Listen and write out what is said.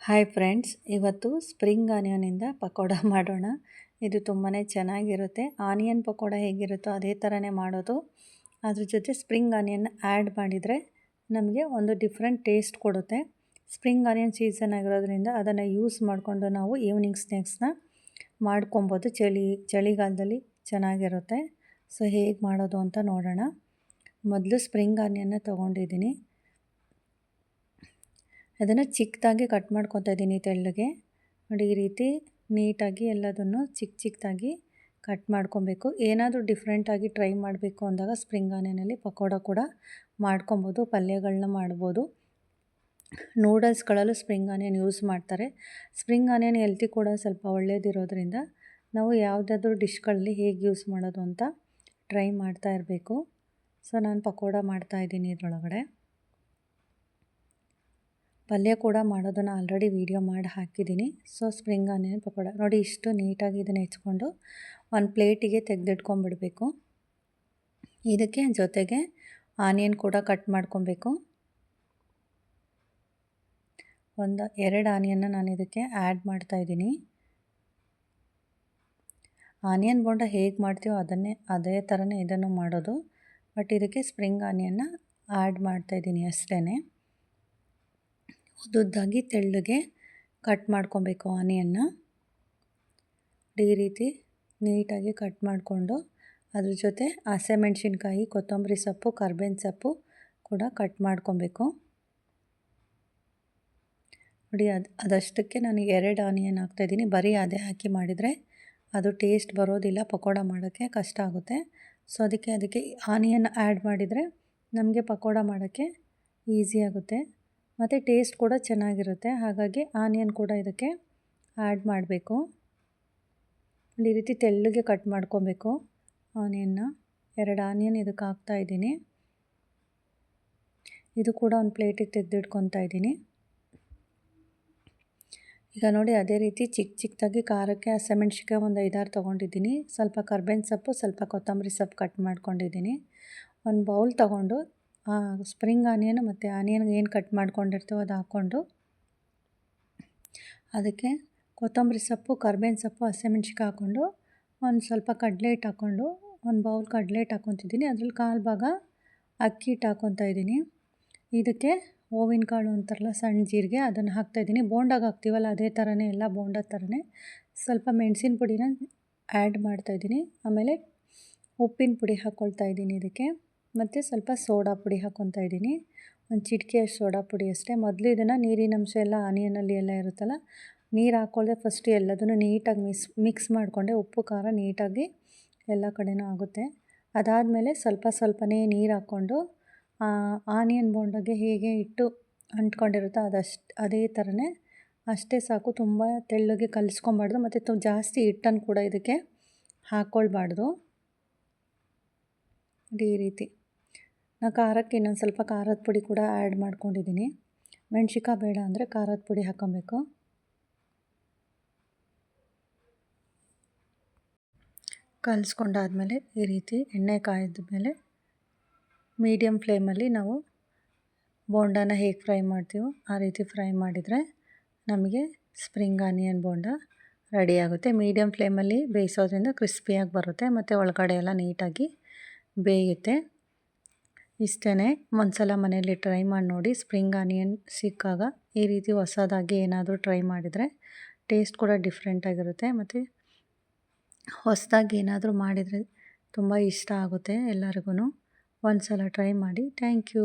Hi friends, ಇವತ್ತು spring ಆನಿಯನಿಂದ pakoda ಮಾಡೋಣ. ಇದು ತುಂಬಾ ಚೆನ್ನಾಗಿರುತ್ತೆ. ಆನಿಯನ್ ಪಕೋಡ ಹೇಗಿರುತ್ತೋ ಅದೇ ಥರನೇ ಮಾಡೋದು. ಅದ್ರ ಜೊತೆ ಸ್ಪ್ರಿಂಗ್ ಆನಿಯನ್ ಆ್ಯಡ್ ಮಾಡಿದರೆ ನಮಗೆ ಒಂದು ಡಿಫ್ರೆಂಟ್ ಟೇಸ್ಟ್ ಕೊಡುತ್ತೆ. ಸ್ಪ್ರಿಂಗ್ ಆನಿಯನ್ ಸೀಸನ್ ಆಗಿರೋದ್ರಿಂದ ಅದನ್ನು ಯೂಸ್ ಮಾಡಿಕೊಂಡು ನಾವು ಈವ್ನಿಂಗ್ ಸ್ನ್ಯಾಕ್ಸ್ನ ಮಾಡ್ಕೊಬೋದು. ಚಳಿಗಾಲದಲ್ಲಿ ಚೆನ್ನಾಗಿರುತ್ತೆ. ಸೊ ಹೇಗೆ ಮಾಡೋದು ಅಂತ ನೋಡೋಣ. ಮೊದಲು ಸ್ಪ್ರಿಂಗ್ ಆನಿಯನ್ನ ತೊಗೊಂಡಿದ್ದೀನಿ. ಅದನ್ನು ಚಿಕ್ಕದಾಗಿ ಕಟ್ ಮಾಡ್ಕೊತಾ ಇದ್ದೀನಿ ತೆಳ್ಳಗೆ. ನೋಡಿ, ಈ ರೀತಿ ನೀಟಾಗಿ ಎಲ್ಲದನ್ನು ಚಿಕ್ಕದಾಗಿ ಕಟ್ ಮಾಡ್ಕೊಬೇಕು. ಏನಾದರೂ ಡಿಫ್ರೆಂಟಾಗಿ ಟ್ರೈ ಮಾಡಬೇಕು ಅಂದಾಗ ಸ್ಪ್ರಿಂಗ್ ಆನಿಯನಲ್ಲಿ ಪಕೋಡ ಕೂಡ ಮಾಡ್ಕೊಬೋದು, ಪಲ್ಯಗಳನ್ನ ಮಾಡ್ಬೋದು. ನೂಡಲ್ಸ್ಗಳಲ್ಲೂ ಸ್ಪ್ರಿಂಗ್ ಆನಿಯನ್ ಯೂಸ್ ಮಾಡ್ತಾರೆ. ಸ್ಪ್ರಿಂಗ್ ಆನಿಯನ್ ಹೆಲ್ತಿ ಕೂಡ ಸ್ವಲ್ಪ ಒಳ್ಳೆಯದಿರೋದ್ರಿಂದ ನಾವು ಯಾವುದಾದ್ರೂ ಡಿಶ್ಗಳಲ್ಲಿ ಹೇಗೆ ಯೂಸ್ ಮಾಡೋದು ಅಂತ ಟ್ರೈ ಮಾಡ್ತಾ ಇರಬೇಕು. ಸೊ ನಾನು ಪಕೋಡ ಮಾಡ್ತಾಯಿದ್ದೀನಿ ಇದರೊಳಗಡೆ. ಪಲ್ಯ ಕೂಡ ಮಾಡೋದನ್ನು ಆಲ್ರೆಡಿ ವೀಡಿಯೋ ಮಾಡಿ ಹಾಕಿದ್ದೀನಿ. ಸೊ ಸ್ಪ್ರಿಂಗ್ ಆನಿಯನ್ ಪಕೋಡ ನೋಡಿ, ಇಷ್ಟು ನೀಟಾಗಿ ಇದನ್ನು ಹೆಚ್ಕೊಂಡು ಒಂದು ಪ್ಲೇಟಿಗೆ ತೆಗೆದಿಟ್ಕೊಂಡ್ಬಿಡಬೇಕು. ಇದಕ್ಕೆ ಜೊತೆಗೆ ಆನಿಯನ್ ಕೂಡ ಕಟ್ ಮಾಡ್ಕೊಬೇಕು. ಒಂದು 2 ಆನಿಯನ್ನ ನಾನು ಇದಕ್ಕೆ ಆ್ಯಡ್ ಮಾಡ್ತಾಯಿದ್ದೀನಿ. ಆನಿಯನ್ ಬೋಂಡ ಹೇಗೆ ಮಾಡ್ತೀವೋ ಅದೇ ಥರನೇ ಇದನ್ನು ಮಾಡೋದು. ಬಟ್ ಇದಕ್ಕೆ ಸ್ಪ್ರಿಂಗ್ ಆನಿಯನ್ನ ಆ್ಯಡ್ ಮಾಡ್ತಾಯಿದ್ದೀನಿ ಅಷ್ಟೇ. ಉದ್ದುದ್ದಾಗಿ ತೆಳ್ಳಗೆ ಕಟ್ ಮಾಡ್ಕೊಬೇಕು ಆನಿಯನ್ನ. ಈ ರೀತಿ ನೀಟಾಗಿ ಕಟ್ ಮಾಡಿಕೊಂಡು ಅದ್ರ ಜೊತೆ ಹಸಿಮೆಣ್ಸಿನ್ಕಾಯಿ, ಕೊತ್ತಂಬರಿ ಸೊಪ್ಪು, ಕರ್ಬೇವಿನ ಸೊಪ್ಪು ಕೂಡ ಕಟ್ ಮಾಡ್ಕೊಬೇಕು. ನೋಡಿ, ಅದಷ್ಟಕ್ಕೆ ನಾನು 2 ಆನಿಯನ್ ಹಾಕ್ತಾಯಿದ್ದೀನಿ. ಬರೀ ಅದೇ ಹಾಕಿ ಮಾಡಿದರೆ ಅದು ಟೇಸ್ಟ್ ಬರೋದಿಲ್ಲ, ಪಕೋಡ ಮಾಡೋಕ್ಕೆ ಕಷ್ಟ ಆಗುತ್ತೆ. ಸೊ ಅದಕ್ಕೆ ಆನಿಯನ್ ಆ್ಯಡ್ ಮಾಡಿದರೆ ನಮಗೆ ಪಕೋಡ ಮಾಡೋಕ್ಕೆ ಈಸಿ ಆಗುತ್ತೆ ಮತ್ತು ಟೇಸ್ಟ್ ಕೂಡ ಚೆನ್ನಾಗಿರುತ್ತೆ. ಹಾಗಾಗಿ ಆನಿಯನ್ ಕೂಡ ಇದಕ್ಕೆ ಆ್ಯಡ್ ಮಾಡಬೇಕು. ಈ ರೀತಿ ತೆಳ್ಳಗೆ ಕಟ್ ಮಾಡ್ಕೊಬೇಕು ಆನಿಯನ್ನ. 2 ಆನಿಯನ್ ಇದಕ್ಕೆ ಹಾಕ್ತಾಯಿದ್ದೀನಿ. ಇದು ಕೂಡ ಒಂದು ಪ್ಲೇಟಿಗೆ ತೆಗೆದಿಟ್ಕೊತಾ ಇದ್ದೀನಿ. ಈಗ ನೋಡಿ, ಅದೇ ರೀತಿ ಚಿಕ್ಕದಾಗಿ ಖಾರಕ್ಕೆ ಹಸಿಮೆಣ್ಸಿನ್ಕಾಯಿ ಒಂದು 5-6 ತೊಗೊಂಡಿದ್ದೀನಿ. ಸ್ವಲ್ಪ ಕರ್ಬೇವಿನ ಸೊಪ್ಪು, ಸ್ವಲ್ಪ ಕೊತ್ತಂಬರಿ ಸೊಪ್ಪು ಕಟ್ ಮಾಡ್ಕೊಂಡಿದ್ದೀನಿ. ಒಂದು ಬೌಲ್ ತೊಗೊಂಡು ಸ್ಪ್ರಿಂಗ್ ಆನಿಯನ್ ಮತ್ತು ಆನಿಯನ್ಗೆ ಏನು ಕಟ್ ಮಾಡ್ಕೊಂಡಿರ್ತೀವೋ ಅದು ಹಾಕ್ಕೊಂಡು ಅದಕ್ಕೆ ಕೊತ್ತಂಬರಿ ಸೊಪ್ಪು, ಕರ್ಬೇವಿನ ಸೊಪ್ಪು, ಹಸಿಮೆಣ್ಸಿನ್ಕಾಯಿ ಹಾಕ್ಕೊಂಡು ಒಂದು ಸ್ವಲ್ಪ ಕಡಲೆ ಹಿಟ್ಟು ಹಾಕ್ಕೊಂಡು ಒಂದು ಬೌಲ್ ಕಡಲೆ ಹಿಟ್ಟು ಹಾಕ್ಕೊತಿದ್ದೀನಿ. ಅದ್ರಲ್ಲಿ 1/4 ಭಾಗ ಅಕ್ಕಿ ಹಿಟ್ಟು ಹಾಕ್ಕೊತಾ ಇದ್ದೀನಿ. ಇದಕ್ಕೆ ಹೂವಿನ ಕಾಳು ಅಂತಾರಲ್ಲ, ಸಣ್ಣ ಜೀರಿಗೆ, ಅದನ್ನು ಹಾಕ್ತಾಯಿದ್ದೀನಿ. ಬೋಂಡಾಗ ಹಾಕ್ತೀವಲ್ಲ ಅದೇ ಥರನೇ, ಎಲ್ಲ ಬೋಂಡ ಥರನೇ. ಸ್ವಲ್ಪ ಮೆಣಸಿನ ಪುಡಿನ ಆ್ಯಡ್ ಮಾಡ್ತಾಯಿದ್ದೀನಿ. ಆಮೇಲೆ ಉಪ್ಪಿನ ಪುಡಿ ಹಾಕ್ಕೊಳ್ತಾ ಇದ್ದೀನಿ ಇದಕ್ಕೆ. ಮತ್ತು ಸ್ವಲ್ಪ ಸೋಡಾ ಪುಡಿ ಹಾಕ್ಕೊತಾ ಇದ್ದೀನಿ. ಒಂದು ಚಿಟಿಕೆಯಷ್ಟು ಸೋಡಾ ಪುಡಿ ಅಷ್ಟೇ. ಮೊದಲು ಇದನ್ನು ನೀರಿನ ಅಂಶ ಎಲ್ಲ ಆನಿಯನಲ್ಲಿ ಎಲ್ಲ ಇರುತ್ತಲ್ಲ, ನೀರು ಹಾಕ್ಕೊಳ್ಳದೆ ಫಸ್ಟ್ ಎಲ್ಲದನ್ನು ನೀಟಾಗಿ ಮಿಕ್ಸ್ ಮಾಡಿಕೊಂಡೆ. ಉಪ್ಪು ಖಾರ ನೀಟಾಗಿ ಎಲ್ಲ ಕಡೆನೂ ಆಗುತ್ತೆ. ಅದಾದಮೇಲೆ ಸ್ವಲ್ಪನೇ ನೀರು ಹಾಕ್ಕೊಂಡು ಆನಿಯನ್ ಬೋಂಡಾಗೆ ಹೇಗೆ ಹಿಟ್ಟು ಅಂಟ್ಕೊಂಡಿರುತ್ತೋ ಅದೇ ಥರನೇ ಅಷ್ಟೇ ಸಾಕು. ತುಂಬ ತೆಳ್ಳಗೆ ಕಲಿಸ್ಕೊಬಾರ್ದು ಮತ್ತು ಜಾಸ್ತಿ ಹಿಟ್ಟನ್ನು ಕೂಡ ಇದಕ್ಕೆ ಹಾಕ್ಕೊಳ್ಬಾರ್ದು. ಈ ರೀತಿ ನಾನು ಖಾರಕ್ಕೆ ಇನ್ನೊಂದು ಸ್ವಲ್ಪ ಖಾರದ ಪುಡಿ ಕೂಡ ಆ್ಯಡ್ ಮಾಡ್ಕೊಂಡಿದ್ದೀನಿ. ಮೆಣ್ಸಿನ್ಕಾಯಿ ಬೇಡ ಅಂದರೆ ಖಾರದ ಪುಡಿ ಹಾಕ್ಕೊಬೇಕು. ಕಲಿಸ್ಕೊಂಡಾದ್ಮೇಲೆ ಈ ರೀತಿ ಎಣ್ಣೆ ಕಾಯ್ದ ಮೇಲೆ ಮೀಡಿಯಮ್ ಫ್ಲೇಮಲ್ಲಿ ನಾವು ಬೋಂಡಾನ ಹೇಗೆ ಫ್ರೈ ಮಾಡ್ತೀವೋ ಆ ರೀತಿ ಫ್ರೈ ಮಾಡಿದರೆ ನಮಗೆ ಸ್ಪ್ರಿಂಗ್ ಆನಿಯನ್ ಬೋಂಡ ರೆಡಿಯಾಗುತ್ತೆ. ಮೀಡಿಯಮ್ ಫ್ಲೇಮಲ್ಲಿ ಬೇಯಿಸೋದ್ರಿಂದ ಕ್ರಿಸ್ಪಿಯಾಗಿ ಬರುತ್ತೆ ಮತ್ತು ಒಳಗಡೆ ಎಲ್ಲ ನೀಟಾಗಿ ಬೇಯುತ್ತೆ. ಇಷ್ಟೇ. ಒಂದ್ಸಲ ಮನೆಯಲ್ಲಿ ಟ್ರೈ ಮಾಡಿ ನೋಡಿ. ಸ್ಪ್ರಿಂಗ್ ಆನಿಯನ್ ಸಿಕ್ಕಾಗ ಈ ರೀತಿ ಹೊಸದಾಗಿ ಏನಾದರೂ ಟ್ರೈ ಮಾಡಿದರೆ ಟೇಸ್ಟ್ ಕೂಡ ಡಿಫ್ರೆಂಟಾಗಿರುತ್ತೆ ಮತ್ತು ಹೊಸದಾಗಿ ಏನಾದರೂ ಮಾಡಿದರೆ ತುಂಬ ಇಷ್ಟ ಆಗುತ್ತೆ ಎಲ್ಲರಿಗೂ. ಒಂದು ಸಲ ಟ್ರೈ ಮಾಡಿ. Thank you.